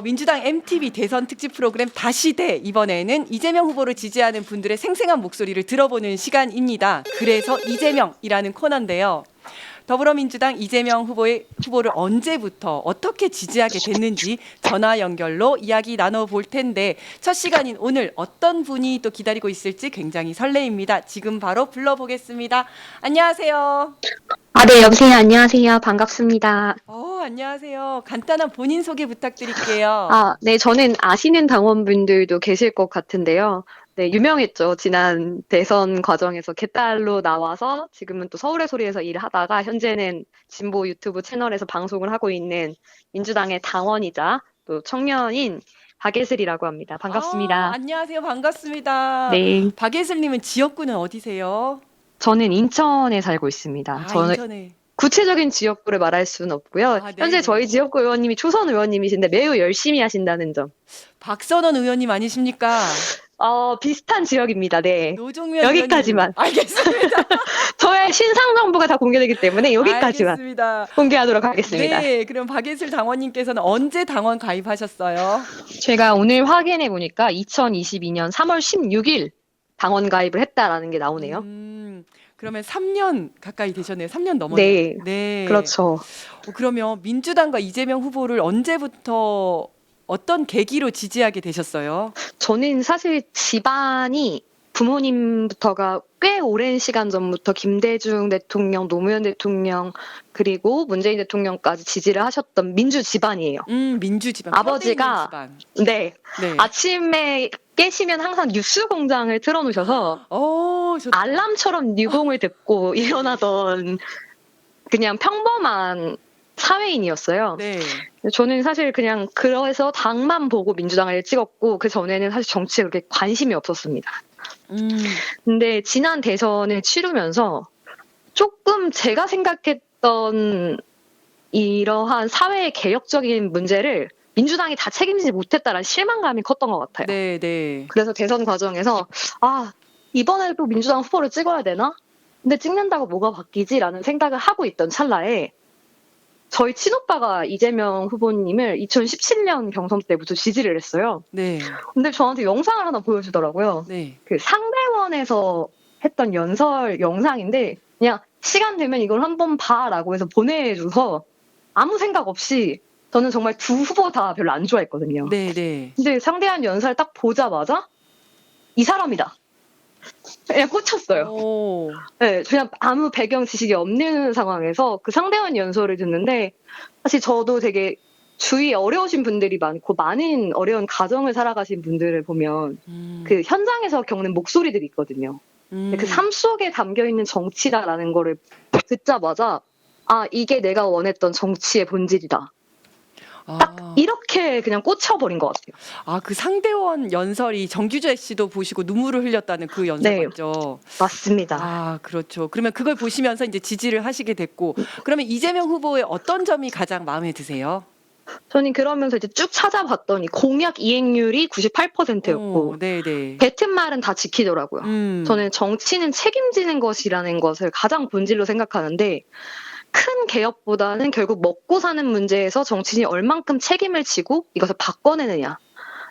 민주당 MTV 대선 특집 프로그램 다시 대 이번에는 이재명 후보를 지지하는 분들의 생생한 목소리를 들어보는 시간입니다. 그래서 이재명이라는 코너인데요. 더불어민주당 이재명 후보를 언제부터 어떻게 지지하게 됐는지 전화 연결로 이야기 나눠볼 텐데 첫 시간인 오늘 어떤 분이 또 기다리고 있을지 굉장히 설레입니다. 지금 바로 불러보겠습니다. 안녕하세요. 네, 여보세요. 안녕하세요. 반갑습니다. 안녕하세요. 간단한 본인 소개 부탁드릴게요. 네, 저는 아시는 당원분들도 계실 것 같은데요. 네, 유명했죠. 지난 대선 과정에서 개딸로 나와서 지금은 또 서울의 소리에서 일을 하다가 현재는 진보 유튜브 채널에서 방송을 하고 있는 민주당의 당원이자 또 청년인 박예슬이라고 합니다. 반갑습니다. 안녕하세요. 반갑습니다. 네, 박예슬님은 지역구는 어디세요? 저는 인천에 살고 있습니다. 저는 인천에. 구체적인 지역구를 말할 수는 없고요. 현재 네. 저희 지역구 의원님이 초선 의원님이신데 매우 열심히 하신다는 점. 박선원 의원님 아니십니까? 비슷한 지역입니다. 네. 노종면 여기까지만. 의원님. 알겠습니다. 저의 신상 정보가 다 공개되기 때문에 여기까지만 알겠습니다. 공개하도록 하겠습니다. 네, 그럼 박예슬 당원님께서는 언제 당원 가입하셨어요? 제가 오늘 확인해 보니까 2022년 3월 16일 당원 가입을 했다라는 게 나오네요. 그러면 3년 가까이 되셨네요. 3년 넘었네요. 네. 그렇죠. 그러면 민주당과 이재명 후보를 언제부터 어떤 계기로 지지하게 되셨어요? 저는 사실 집안이 부모님부터가 꽤 오랜 시간 전부터 김대중 대통령, 노무현 대통령, 그리고 문재인 대통령까지 지지를 하셨던 민주 집안이에요. 민주 집안. 아버지가 집안. 네. 아침에 깨시면 항상 뉴스 공장을 틀어놓으셔서 좋다. 알람처럼 뉴공을 듣고 일어나던 그냥 평범한 사회인이었어요. 네. 저는 사실 그냥 그래서 당만 보고 민주당을 찍었고 그 전에는 사실 정치에 그렇게 관심이 없었습니다. 근데 지난 대선을 치르면서 조금 제가 생각했던 이러한 사회의 개혁적인 문제를 민주당이 다 책임지지 못했다라는 실망감이 컸던 것 같아요. 네. 그래서 대선 과정에서 이번에도 민주당 후보를 찍어야 되나? 근데 찍는다고 뭐가 바뀌지라는 생각을 하고 있던 찰나에 저희 친오빠가 이재명 후보님을 2017년 경선 때부터 지지를 했어요. 네. 근데 저한테 영상을 하나 보여주더라고요. 네. 그 상대원에서 했던 연설 영상인데 그냥 시간 되면 이걸 한번 봐라고 해서 보내줘서 아무 생각 없이 저는 정말 두 후보 다 별로 안 좋아했거든요. 네. 근데 상대한 연설 딱 보자마자 이 사람이다. 그냥 꽂혔어요. 네, 그냥 아무 배경 지식이 없는 상황에서 그 상대원 연설을 듣는데 사실 저도 되게 주위에 어려우신 분들이 많고 많은 어려운 가정을 살아가신 분들을 보면 그 현장에서 겪는 목소리들이 있거든요. 그 삶 속에 담겨 있는 정치다라는 거를 듣자마자 이게 내가 원했던 정치의 본질이다. 딱 이렇게 그냥 꽂혀버린 것 같아요. 그 상대원 연설이 정규재 씨도 보시고 눈물을 흘렸다는 그 연설 맞죠? 맞습니다. 그렇죠. 그러면 그걸 보시면서 이제 지지를 하시게 됐고, 그러면 이재명 후보의 어떤 점이 가장 마음에 드세요? 저는 그러면서 이제 쭉 찾아봤더니 공약 이행률이 98%였고, 뱉은 말은 다 지키더라고요. 저는 정치는 책임지는 것이라는 것을 가장 본질로 생각하는데, 큰 개혁보다는 결국 먹고 사는 문제에서 정치인이 얼만큼 책임을 지고 이것을 바꿔내느냐.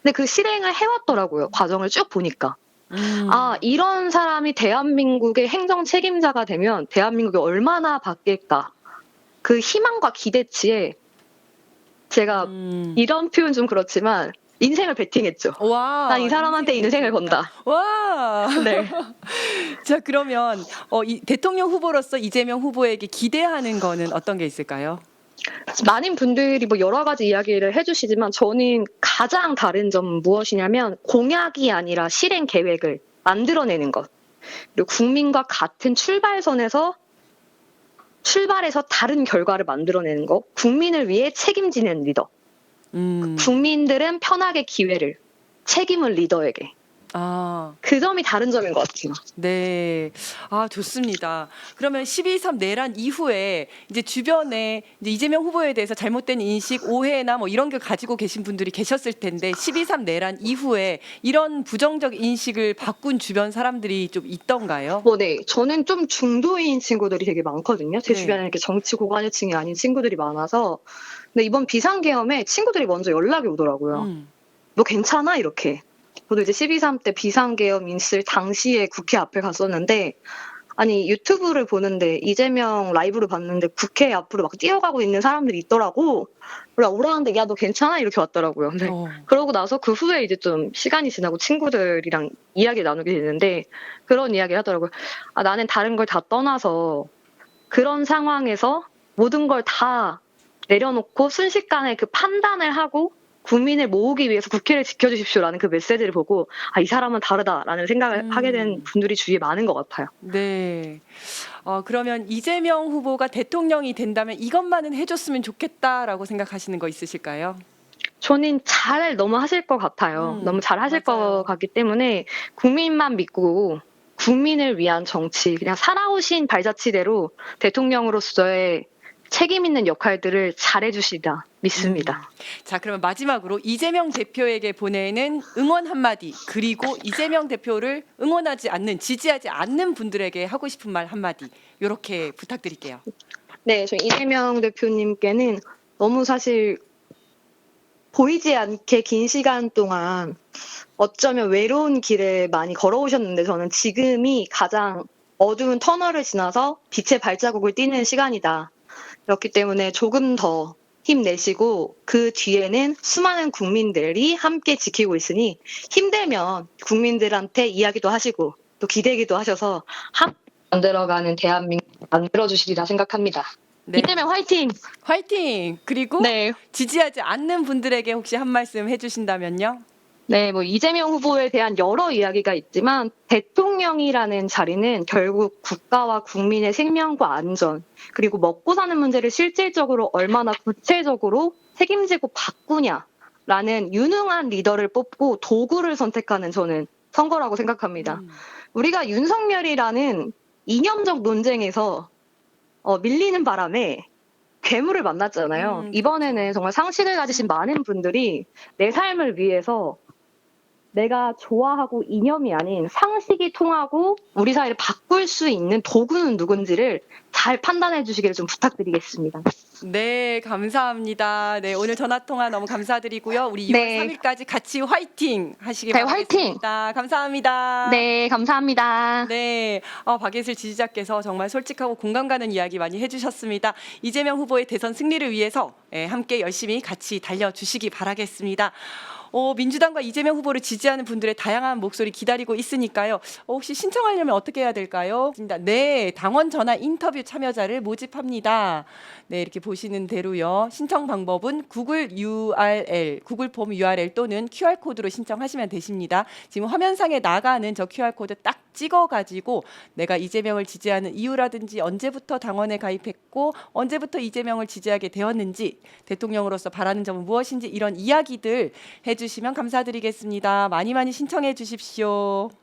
근데 그 실행을 해왔더라고요. 과정을 쭉 보니까. 이런 사람이 대한민국의 행정 책임자가 되면 대한민국이 얼마나 바뀔까. 그 희망과 기대치에 제가 이런 표현 좀 그렇지만 인생을 베팅했죠. 난 이 사람한테 인생을 건다. 네. 자, 그러면 이 대통령 후보로서 이재명 후보에게 기대하는 거는 어떤 게 있을까요? 많은 분들이 뭐 여러 가지 이야기를 해주시지만 저는 가장 다른 점 무엇이냐면 공약이 아니라 실행 계획을 만들어내는 것. 그리고 국민과 같은 출발선에서 출발해서 다른 결과를 만들어내는 것. 국민을 위해 책임지는 리더. 국민들은 편하게 기회를 책임을 리더에게. 아. 그 점이 다른 점인 것 같아요. 네. 아, 좋습니다. 그러면 12.3 내란 이후에 이제 주변에 이제 이재명 후보에 대해서 잘못된 인식, 오해나 뭐 이런 걸 가지고 계신 분들이 계셨을 텐데 12.3 내란 이후에 이런 부정적 인식을 바꾼 주변 사람들이 좀 있던가요? 네. 저는 좀 중도인 친구들이 되게 많거든요. 제 네. 주변에 이렇게 정치 고관여층이 아닌 친구들이 많아서. 근데 이번 비상계엄에 친구들이 먼저 연락이 오더라고요. 너 괜찮아? 이렇게. 저도 이제 12.3 때 비상계엄 있을 당시에 국회 앞에 갔었는데, 아니, 유튜브를 보는데, 이재명 라이브를 봤는데, 국회 앞으로 막 뛰어가고 있는 사람들이 있더라고. 오라는데, 야, 너 괜찮아? 이렇게 왔더라고요. 근데 그러고 나서 그 후에 이제 좀 시간이 지나고 친구들이랑 이야기 나누게 되는데, 그런 이야기를 하더라고요. 아, 나는 다른 걸 다 떠나서, 그런 상황에서 모든 걸 다 내려놓고 순식간에 그 판단을 하고, 국민을 모으기 위해서 국회를 지켜주십시오라는 그 메시지를 보고 이 사람은 다르다라는 생각을 하게 된 분들이 주위에 많은 것 같아요. 네. 그러면 이재명 후보가 대통령이 된다면 이것만은 해줬으면 좋겠다라고 생각하시는 거 있으실까요? 저는 잘 너무 하실 것 같아요. 너무 잘 하실 것 같기 때문에 국민만 믿고 국민을 위한 정치, 그냥 살아오신 발자취대로 대통령으로서의 책임 있는 역할들을 잘해주시다 믿습니다. 자, 그러면 마지막으로 이재명 대표에게 보내는 응원 한마디, 그리고 이재명 대표를 응원하지 않는, 지지하지 않는 분들에게 하고 싶은 말 한마디, 이렇게 부탁드릴게요. 네, 저 이재명 대표님께는 너무 사실 보이지 않게 긴 시간 동안 어쩌면 외로운 길에 많이 걸어오셨는데, 저는 지금이 가장 어두운 터널을 지나서 빛의 발자국을 띄는 시간이다. 그렇기 때문에 조금 더 힘내시고 그 뒤에는 수많은 국민들이 함께 지키고 있으니 힘들면 국민들한테 이야기도 하시고 또 기대기도 하셔서 함께 만들어가는 대한민국 만들어주시리라 생각합니다. 네. 이재명 화이팅! 화이팅! 그리고 네. 지지하지 않는 분들에게 혹시 한 말씀 해주신다면요? 네, 이재명 후보에 대한 여러 이야기가 있지만 대통령이라는 자리는 결국 국가와 국민의 생명과 안전, 그리고 먹고 사는 문제를 실질적으로 얼마나 구체적으로 책임지고 바꾸냐라는 유능한 리더를 뽑고 도구를 선택하는 저는 선거라고 생각합니다. 우리가 윤석열이라는 이념적 논쟁에서 밀리는 바람에 괴물을 만났잖아요. 이번에는 정말 상식을 가지신 많은 분들이 내 삶을 위해서 내가 좋아하고 이념이 아닌 상식이 통하고 우리 사회를 바꿀 수 있는 도구는 누군지를 잘 판단해 주시기를 좀 부탁드리겠습니다. 네, 감사합니다. 네, 오늘 전화 통화 너무 감사드리고요. 우리 6월 3일까지 같이 화이팅 하시기 바라겠습니다. 화이팅! 감사합니다. 네, 감사합니다. 네, 박예슬 지지자께서 정말 솔직하고 공감 가는 이야기 많이 해주셨습니다. 이재명 후보의 대선 승리를 위해서 함께 열심히 같이 달려주시기 바라겠습니다. 민주당과 이재명 후보를 지지하는 분들의 다양한 목소리 기다리고 있으니까요. 혹시 신청하려면 어떻게 해야 될까요? 네, 당원 전화 인터뷰 참여자를 모집합니다. 네, 이렇게 보시는 대로요. 신청 방법은 구글 URL, 구글 폼 URL 또는 QR코드로 신청하시면 되십니다. 지금 화면상에 나가는 저 QR코드 딱 찍어가지고 내가 이재명을 지지하는 이유라든지 언제부터 당원에 가입했고 언제부터 이재명을 지지하게 되었는지, 대통령으로서 바라는 점은 무엇인지 이런 이야기들 해주시면 감사드리겠습니다. 많이 많이 신청해 주십시오.